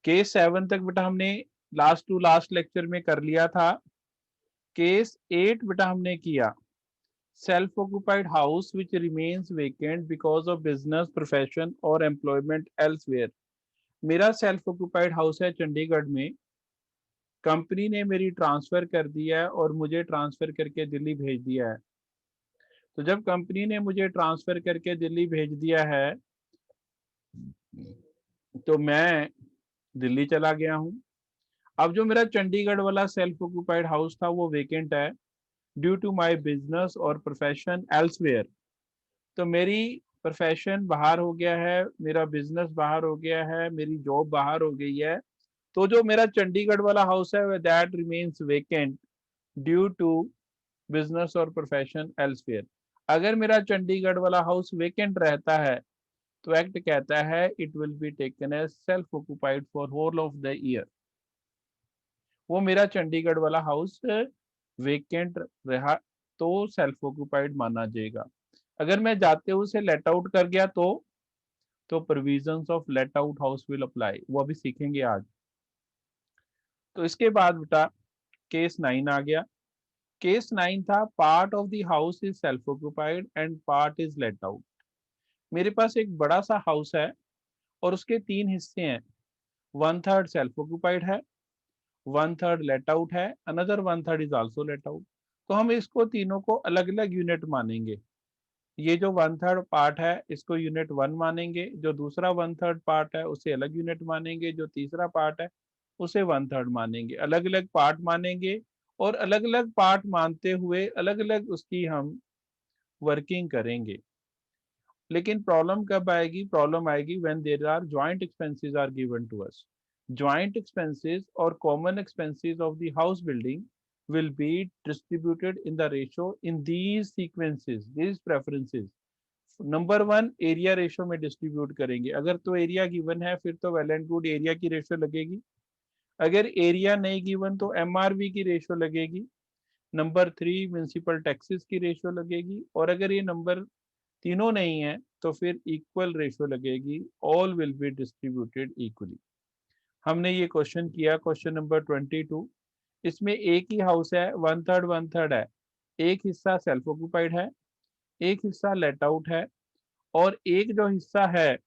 Case 7 तक बेटा हमने लास्ट टू लास्ट लेक्चर में कर लिया था। केस 8 बेटा हमने किया, self occupied house which remains vacant because of business, profession और एम्प्लॉयमेंट एल्सवेयर। मेरा सेल्फ ऑक्यूपाइड हाउस है चंडीगढ़ में, कंपनी ने मेरी ट्रांसफर कर दिया है और मुझे ट्रांसफर करके दिल्ली भेज दिया है। तो जब कंपनी ने मुझे ट्रांसफर करके दिल्ली भेज दिया है तो मैं दिल्ली चला गया हूँ। अब जो मेरा चंडीगढ़ वाला सेल्फ ऑक्यूपाइड हाउस था वो वेकेंट है ड्यू टू माय बिजनेस और प्रोफेशन एल्सवेयर। तो मेरी प्रोफेशन बाहर हो गया है, मेरा बिजनेस बाहर हो गया है, मेरी जॉब बाहर हो गई है। तो जो मेरा चंडीगढ़ वाला हाउस है that remains vacant due to business और प्रोफेशन एल्सवेयर। अगर मेरा चंडीगढ़ वाला हाउस वेकेंट रहता है तो एक्ट कहता है it will be taken as self occupied for whole of the year. वो मेरा चंडीगढ़ वाला हाउस वेकेंट रहा तो सेल्फ ऑक्यूपाइड माना जाएगा। अगर मैं जाते हुए उसे लेट आउट कर गया तो provisions of late out house will apply, वो अभी सीखेंगे आज। तो इसके बाद बेटा केस 9 आ गया। केस 9 था part of the house is self occupied and part is let out. मेरे पास एक बड़ा सा हाउस है और उसके 3 हिस्से हैं, 1/3 सेल्फ ऑक्यूपाइड है, 1/3 लेट आउट है, another 1/3 is also let out. तो हम इसको तीनों को अलग अलग यूनिट मानेंगे। ये जो 1/3 पार्ट है इसको यूनिट 1 मानेंगे, जो दूसरा 1/3 पार्ट है उसे अलग यूनिट मानेंगे, जो तीसरा पार्ट है उसे 1/3 मानेंगे। अलग अलग पार्ट मानेंगे और अलग अलग पार्ट मानते हुए अलग अलग उसकी हम वर्किंग करेंगे। लेकिन प्रॉब्लम कब आएगी? प्रॉब्लम आएगी when there are joint expenses are given to us. Joint expenses और common expenses of the house building will be distributed in the ratio in these sequences, these preferences। Number 1 area ratio में distribute करेंगे। अगर तो area given है फिर तो well and good area की ratio लगेगी। अगर एरिया नहीं गिवन तो एमआरवी की रेशो लगेगी। नंबर 3 म्यूनिसिपल टैक्सेस की रेशो लगेगी। और अगर ये नंबर तीनों नहीं है तो फिर इक्वल रेशो लगेगी, all will be distributed equally. हमने ये क्वेश्चन किया, क्वेश्चन नंबर 22। इसमें एक ही हाउस है, 1/3 है। एक हिस्सा सेल्फ ऑक्यूपाइड है, एक हिस्सा लेट आउट है और एक जो हिस्सा है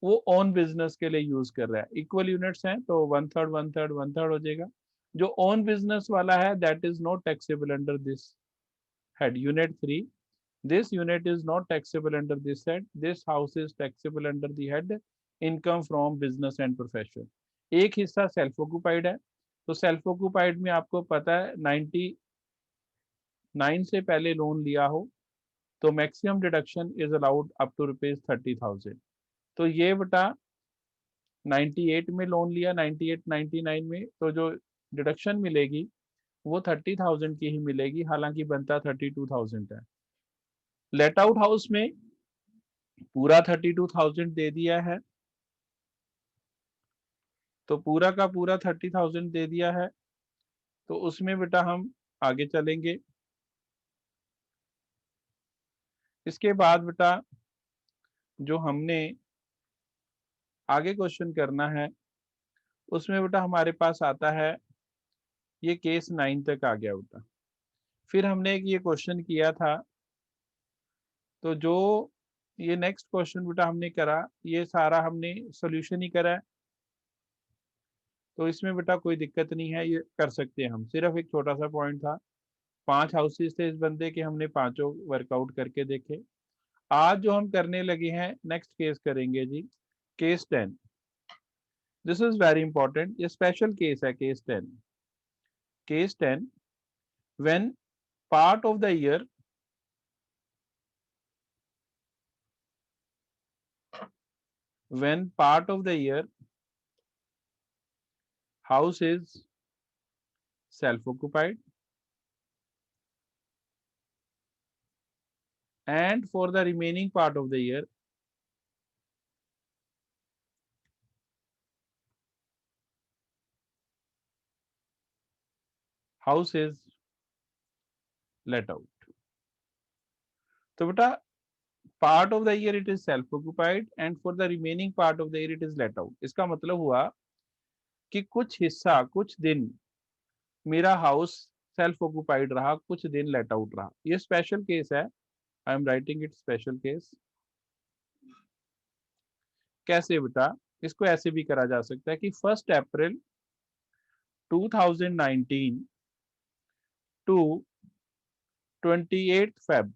वो ओन बिजनेस के लिए यूज कर रहा है। इक्वल यूनिट्स हैं तो 1/3 1/3 1/3 हो जाएगा। जो ओन बिजनेस वाला है that is not taxable under this head. Unit 3, this unit is not taxable under this head, this house is taxable under the head income from business and profession। एक हिस्सा self occupied है, तो self occupied में आपको पता है 99 से पहले लोन लिया हो तो maximum deduction is allowed up to ₹30,000। तो ये बेटा 98 में लोन लिया, 98 99 में, तो जो डिडक्शन मिलेगी वो 30,000 की ही मिलेगी, हालांकि बनता 32,000 है। लेट आउट हाउस में पूरा 32,000 दे दिया है, तो पूरा का पूरा 30,000 दे दिया है। तो उसमें बेटा हम आगे चलेंगे। इसके बाद बेटा जो हमने आगे क्वेश्चन करना है उसमें बेटा हमारे पास आता है, ये केस 9 तक आ गया बेटा। फिर हमने एक ये क्वेश्चन किया था, तो जो ये नेक्स्ट क्वेश्चन बेटा हमने करा ये सारा हमने सोल्यूशन ही करा है। तो इसमें बेटा कोई दिक्कत नहीं है, ये कर सकते हैं हम। सिर्फ एक छोटा सा पॉइंट था, 5 हाउसेस थे इस बंदे के, हमने पांचों वर्कआउट करके देखे। आज जो हम करने लगे हैं नेक्स्ट केस करेंगे जी, case 10। This is very important, ये स्पेशल केस है case 10। Case 10, when part of the year when part of the year house is self occupied and for the remaining part of the year house is let out। तो बेटा part of the year it is self occupied and for the remaining part of the year it is let out. इसका मतलब हुआ कि कुछ हिस्सा कुछ दिन मेरा हाउस सेल्फ ऑक्यूपाइड रहा, कुछ दिन लेट आउट रहा। ये स्पेशल केस है, I am writing it special case. कैसे बेटा? इसको ऐसे भी करा जा सकता है कि 1 अप्रैल 2019 to 28 Feb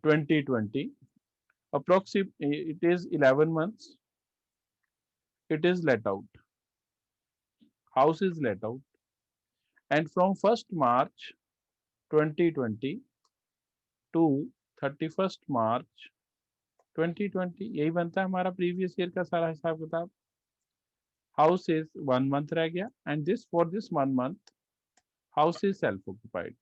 2020, approximately it is 11 months, it is let out, house is let out, and from 1st March 2020 to 31st March 2020, यही बनता है हमारा प्रीवियस ईयर का सारा हिसाब किताब। हाउस इज 1 month रह गया, and this for this 1 month house is self occupied.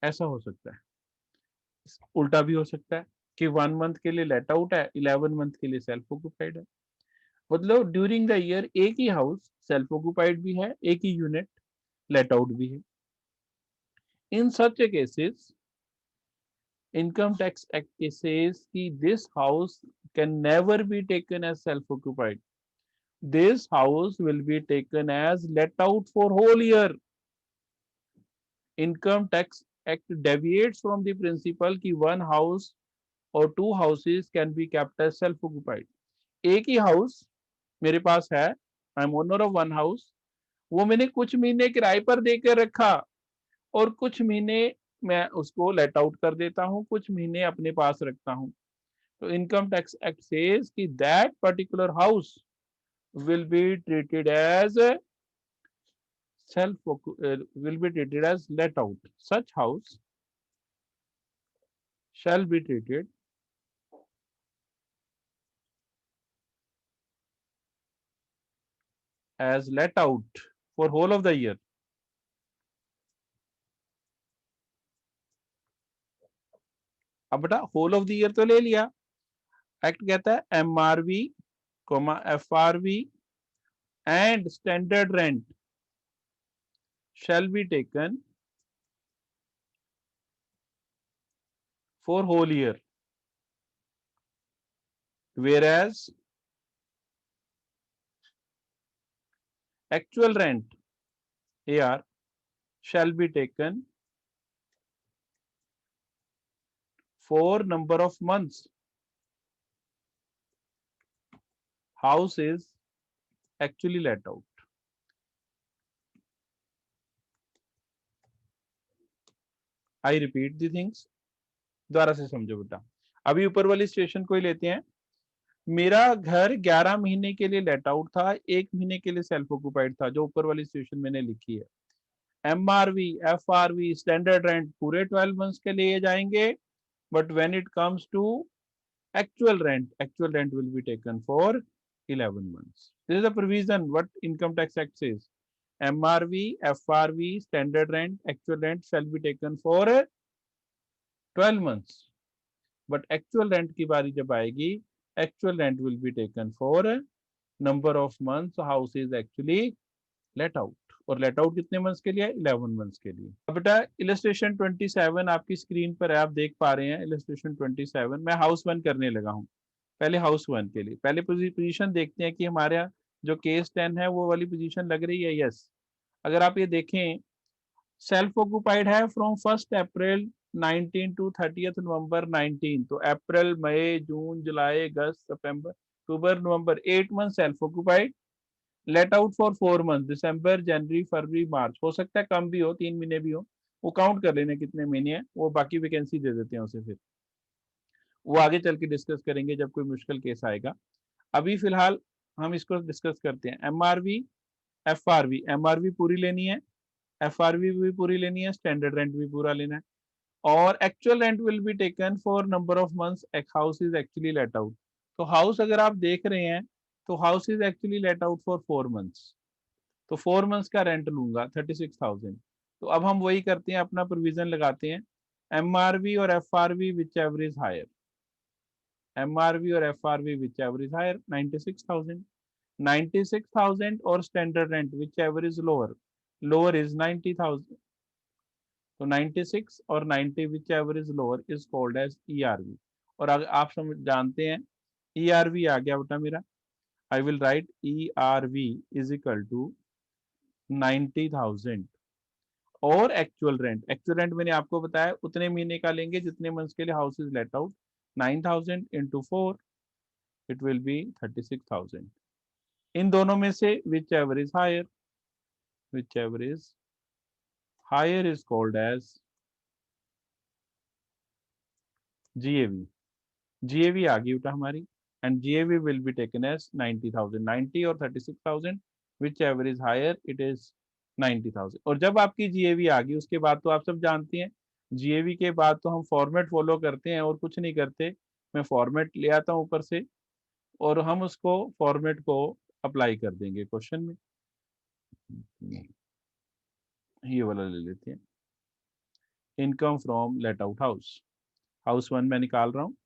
ऐसा हो सकता है, उल्टा भी हो सकता है कि 1 month के लिए लेट आउट है, 11 month के लिए सेल्फ ऑक्यूपाइड है। मतलब ड्यूरिंग द ईयर एक ही हाउस सेल्फ ऑक्यूपाइड भी है, एक ही यूनिट लेट आउट भी है। In such cases income tax act says कि this house can never be taken as self occupied, this house will be taken as let out for whole year। income tax act deviates from the principle कि one house or two houses can be kept as self occupied। एक ही house मेरे पास है, I M owner of one house, वो मैंने कुछ महीने किराए पर देकर रखा और कुछ महीने मैं उसको लेट आउट कर देता हूँ, कुछ महीने अपने पास रखता हूँ। तो इनकम टैक्स एक्ट सेज कि that particular house will be treated as will be treated as let out, such house shall be treated as let out for whole of the year। अब बेटा होल ऑफ द ईयर तो ले लिया, act कहता है MRV, FRV and standard rent shall be taken for whole year, whereas actual rent AR shall be taken for number of months house is actually let out। I repeat the things, दोबारा से समझो बेटा। अभी ऊपर वाली situation को ही लेते हैं। मेरा घर 11 महीने के लिए लेट आउट था, 1 महीने के लिए सेल्फ ऑक्यूपाइड था, जो ऊपर वाली सिचुएशन मैंने लिखी है। MRV FRV स्टैंडर्ड रेंट पूरे 12 मंथ्स के लिए जाएंगे, but when it comes to actual rent will be taken for 11 months। This is the provision what income tax act says, MRV FRV standard rent actual rent shall be taken for 12 months, but actual rent की बारी जब आएगी, actual rent will be taken for number of months house is actually let out। और let out कितने months के लिए? 11 months के लिए। अब बेटा इलस्ट्रेशन 27 आपकी स्क्रीन पर है, आप देख पा रहे हैं इलस्ट्रेशन 27। मैं हाउस वन करने लगा हूँ। पहले हाउस वन के लिए पहले पोजीशन देखते हैं कि हमारा जो केस 10 है वो वाली पोजीशन लग रही है। यस, अगर आप ये देखें सेल्फ ऑक्यूपाइड है फ्रॉम 1 अप्रैल 19 टू 30 नवंबर 19, तो अप्रैल मई जून जुलाई अगस्त सितंबर अक्टूबर नवंबर 8 month self occupied, let out for 4 month दिसंबर जनवरी फरवरी मार्च, हो सकता है कम भी हो, 3 महीने भी हो, वो काउंट कर लेने कितने महीने हैं, वो बाकी वैकेंसी दे देते हैं उसे, फिर वो आगे चल के डिस्कस करेंगे जब कोई मुश्किल केस आएगा। अभी फिलहाल हम इसको डिस्कस करते हैं। MRV FRV, MRV पूरी लेनी है, FRV भी पूरी लेनी है, स्टैंडर्ड रेंट भी पूरा लेना है, और actual rent will be taken for number of months house is actually let out. तो हाउस अगर आप देख रहे हैं तो house is actually let out for 4 months, तो 4 मंथ्स का रेंट लूंगा 36,000। तो अब हम वही करते हैं, अपना प्रोविजन लगाते हैं, MRV और FRV whichever is higher, MRV और FRV whichever is higher 96,000, 96,000 और standard rent whichever is lower, lower is 90,000। तो 96 और 90 whichever is lower is called as ERV। और अगर आप समझ जानते हैं ERV आ गया बेटा मेरा, I will write ERV is equal to 90,000 और एक्चुअल रेंट मैंने आपको बताया उतने महीने का लेंगे जितने मंथ्स के लिए house is let out, 9,000 into 4 it will be 36,000। इन दोनों में से whichever is higher, whichever is higher is called as GAV। GAV आ गई बेटा हमारी, and GAV will be taken as 90,000, 90 और 36,000 whichever is higher it is 90,000। और जब आपकी GAV आ गई उसके बाद तो आप सब जानती हैं GAV के बाद तो हम फॉर्मेट फॉलो करते हैं और कुछ नहीं करते, मैं फॉर्मेट ले आता हूँ ऊपर से और हम उसको फॉर्मेट को अप्लाई कर देंगे क्वेश्चन में। ये वाला ले लेते हैं, income from let out house, house 1 मैं निकाल रहा हूँ।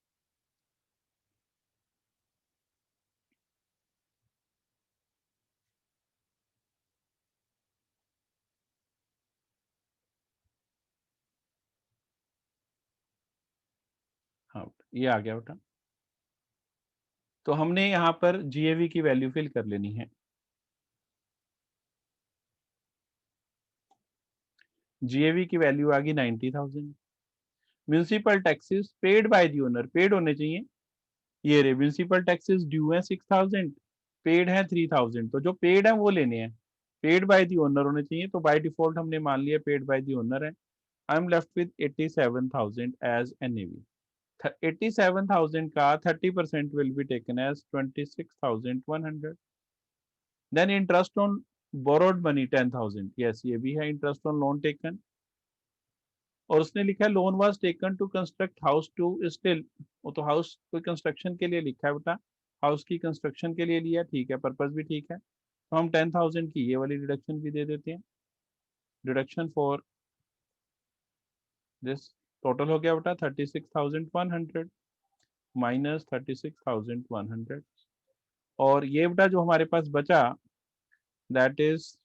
हाँ ये आ गया बेटा, तो हमने यहाँ पर GAV की वैल्यू फिल कर लेनी है। GAV की वैल्यू आ गई 90,000। Municipal taxes paid bye the owner, paid होने चाहिए, ये रे म्यूनिसिपल टैक्सेस ड्यू है 6,000, पेड है 3,000, तो जो पेड है वो लेने हैं, पेड बाय दी ओनर होने चाहिए, तो बाय डिफॉल्ट हमने मान लिया पेड बाय दी ओनर है। I am left with 87,000 as NAV। 87,000 का 30% will be taken as 26,100। Then interest on borrowed money 10,000, yes ये भी है इंटरेस्ट ऑन लोन टेकन, और उसने लिखा है loan was taken to construct house to still, वो तो हाउस कोई कंस्ट्रक्शन के लिए लिखा है बेटा, हाउस की कंस्ट्रक्शन के लिए लिया, ठीक है पर्पज भी ठीक है, तो हम 10,000 की ये वाली डिडक्शन भी दे देते हैं, डिडक्शन फॉर दिस टोटल हो गया बेटा 36,100 माइनस 36,100, और ये बेटा जो हमारे पास बचा that is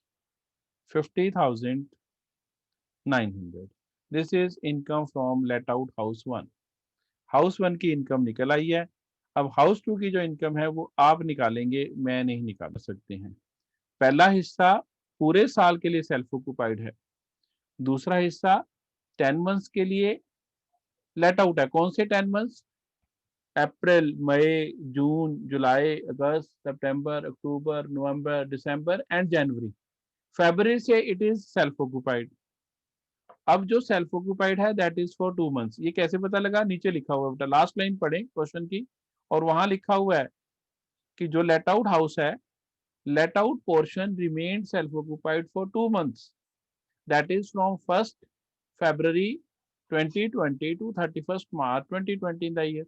50,900। This is income from let out house 1। House 1 की इनकम निकल आई है, अब हाउस 2 की जो इनकम है वो आप निकालेंगे, मैं नहीं निकाल सकते हैं। पहला हिस्सा पूरे साल के लिए सेल्फ ऑक्यूपाइड है, दूसरा हिस्सा 10 मंथ्स के लिए लेट आउट है। कौन से 10 मंथ्स? अप्रैल, मई, जून, जुलाई, अगस्त, सितंबर, अक्टूबर, नवंबर, दिसंबर एंड जनवरी। फरवरी से इट इज सेल्फ ऑक्यूपाइड। अब जो सेल्फ ऑक्यूपाइड है दैट इज फॉर 2 मंथ्स। ये कैसे पता लगा? नीचे लिखा हुआ है बेटा, लास्ट लाइन पढ़े क्वेश्चन की, और वहां लिखा हुआ है कि जो लेट आउट हाउस है, let out portion remained self-occupied for 2 months. That is from 1st February 2020 to 31st March 2020 in the year.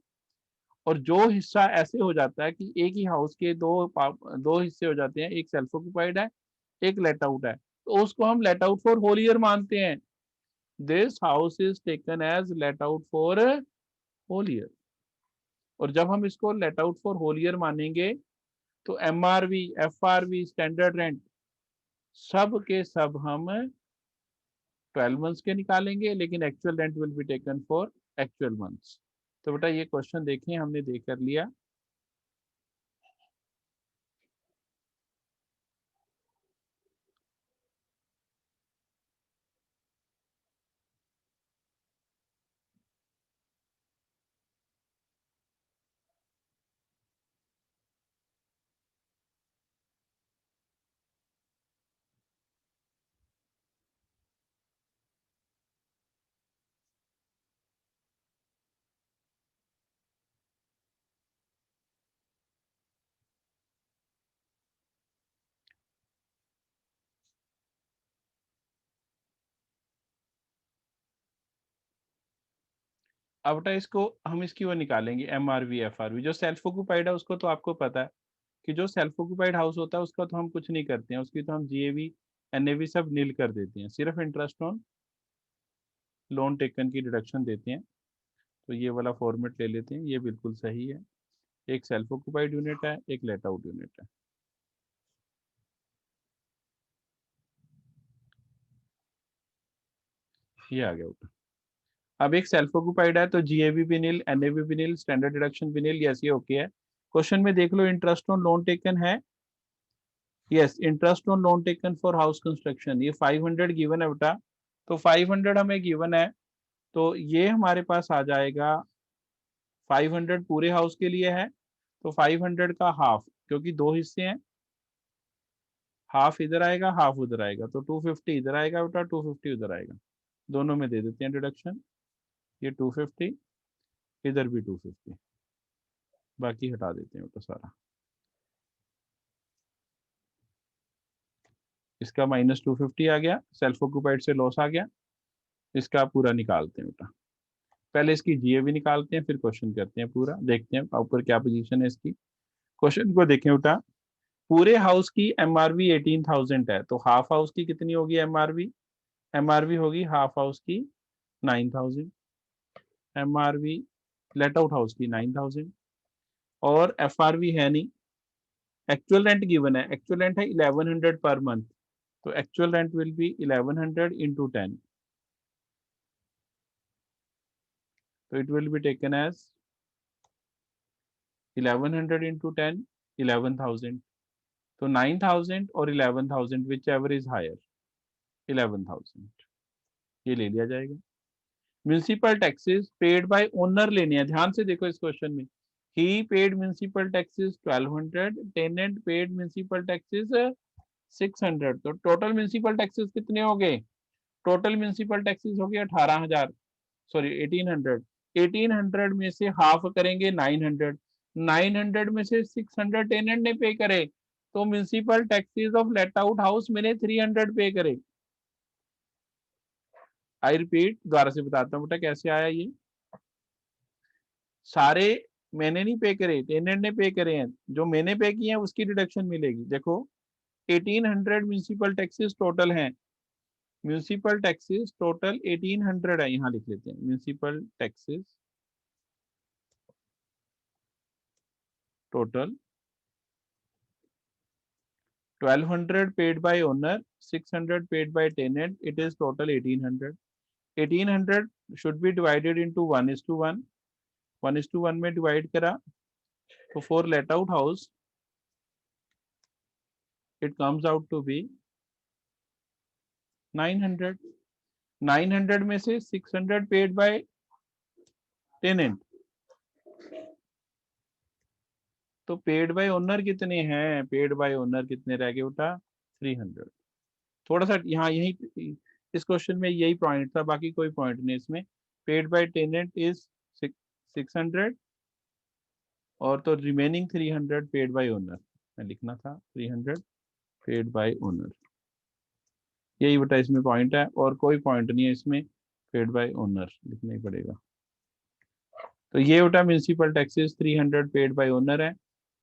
और जो हिस्सा ऐसे हो जाता है कि एक ही हाउस के दो हिस्से हो जाते हैं, एक सेल्फ ऑक्यूपाइड है एक लेट आउट है, तो उसको हम let out for whole year मानते हैं। This house is taken as let out for whole year, और जब हम इसको let out for whole year मानेंगे तो MRV, FRV, स्टैंडर्ड रेंट सब के सब हम 12 मंथ्स के निकालेंगे, लेकिन actual rent will be taken for actual months. तो बेटा ये क्वेश्चन देखें, हमने देख कर लिया। अब बेटा इसको हम इसकी वो निकालेंगे MRV FRV। जो सेल्फ ऑक्यूपाइड है उसको तो आपको पता है कि जो सेल्फ ऑक्यूपाइड हाउस होता है उसका तो हम कुछ नहीं करते हैं, उसकी तो हम GAV NAV सब नील कर देते हैं, सिर्फ इंटरेस्ट ऑन लोन टेकन की डिडक्शन देते हैं। तो ये वाला फॉर्मेट ले लेते हैं, ये बिल्कुल सही है। एक सेल्फ ऑक्यूपाइड यूनिट है, एक लेट आउट यूनिट है। ये आ गया बेटा। अब एक सेल्फ ऑक्यूपाइड है तो GAV भी नील, NAV भी नील, स्टैंडर्ड डिडक्शन भी नील, यस ये ओके है। क्वेश्चन में देख लो, इंटरेस्ट ऑन लोन टेकन है, yes, interest on loan taken for house construction, ये 500 गिवन है बेटा। तो 500 हमें गिवन है, तो ये हमारे पास आ जाएगा 500 पूरे हाउस के लिए है, तो 500 का हाफ, क्योंकि दो हिस्से हैं, हाफ इधर आएगा हाफ उधर आएगा, तो 250 इधर आएगा बेटा, 250 उधर आएगा, दोनों में दे देते हैं डिडक्शन। ये 250, इधर भी 250, बाकी हटा देते हैं बेटा सारा, इसका -250 आ गया, सेल्फ ऑक्यूपाइड से लॉस आ गया, इसका पूरा निकालते हैं बेटा। पहले इसकी जीए भी निकालते हैं, फिर क्वेश्चन करते हैं पूरा, देखते हैं ऊपर क्या पोजीशन है इसकी। क्वेश्चन को देखें बेटा, पूरे हाउस की एमआरवी 18,000 है, तो हाफ हाउस की कितनी होगी एमआरवी? एमआरवी होगी हाफ हाउस की 9,000, एमआरवी लेट आउट हाउस की 9,000, और एफआरवी है नहीं, एक्चुअल रेंट गिवन है, एक्चुअल रेंट है 1100 पर मंथ, तो actual rent will be 1100 into 10, तो it will be taken as 1100 into 10, 11,000, तो 9,000 और 11,000 विच एवर इज हायर, 11,000 ये ले लिया जाएगा। Municipal taxes paid by owner लेने हैं, ध्यान से देखो इस क्वेश्चन में, he paid municipal taxes 1200, tenant paid municipal taxes 600, तो टोटल म्यूनिसिपल टैक्सेस कितने हो गए? टोटल म्यूनिसिपल टैक्सेस हो गए 18,000, सॉरी 1800, 1800 में से हाफ करेंगे 900, 900 में से 600 टेनेंट ने पे करे, तो municipal taxes of late out house मैंने 300 पे करे। आई रिपीट, दोबारा से बताता हूँ बेटा कैसे आया ये, सारे मैंने नहीं पे करे, टेनेंट ने पे करे हैं, जो मैंने पे किए हैं उसकी डिडक्शन मिलेगी। देखो 1800 म्यूनिसिपल टैक्सेस टोटल हैं, म्यूनिसिपल टैक्सेस टोटल 1800 है, यहाँ लिख लेते हैं municipal taxes total 1200 paid by owner, 600 paid by tenant, it is total 1800, 1800 should be divided into 1:1, 1:1 में divide करा, तो for let out house it comes out to be 900, 900 में से 600 paid by tenant, तो पेड बाय ओनर कितने हैं? Paid by owner कितने रह गए बेटा? 300। थोड़ा सा यहाँ यही इस क्वेश्चन में यही पॉइंट था, बाकी कोई पॉइंट नहीं इसमें। पेड बाय टेनेंट इज 600, और तो रिमेनिंग 300 पेड बाय ओनर, मैं लिखना था 300 पेड बाय ओनर, यही बेटा इसमें पॉइंट है, और कोई पॉइंट नहीं है इसमें, पेड बाय ओनर लिखना ही पड़ेगा। तो ये बेटा municipal taxes 300 paid by owner है,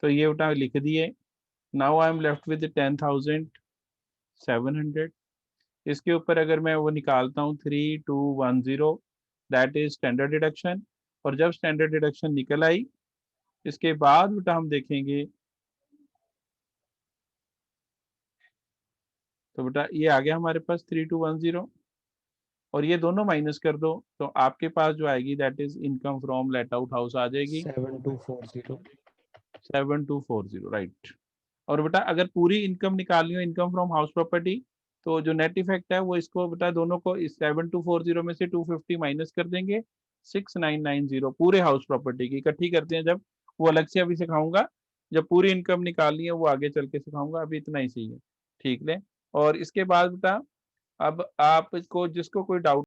तो ये बेटा लिख दिए। Now I am left with 10,700, इसके ऊपर अगर मैं वो निकालता हूँ 3210, दैट इज स्टैंडर्ड डिडक्शन, और जब स्टैंडर्ड डिडक्शन निकल आई इसके बाद बेटा हम देखेंगे, तो बेटा ये आ गया हमारे पास 3210, और ये दोनों माइनस कर दो, तो आपके पास जो आएगी that is income from let out house आ जाएगी 7240, राइट। और बेटा अगर पूरी इनकम निकालनी हो, इनकम फ्रॉम हाउस प्रॉपर्टी, तो जो नेट इफेक्ट है वो इसको बेटा दोनों को इस 7240 में से 250 माइनस कर देंगे, 6990 पूरे हाउस प्रॉपर्टी की इकट्ठी करते हैं जब, वो अलग से अभी सिखाऊंगा, जब पूरी इनकम निकालनी है वो आगे चल के सिखाऊंगा, अभी इतना ही सही है, ठीक है। और इसके बाद बेटा अब आपको जिसको कोई डाउट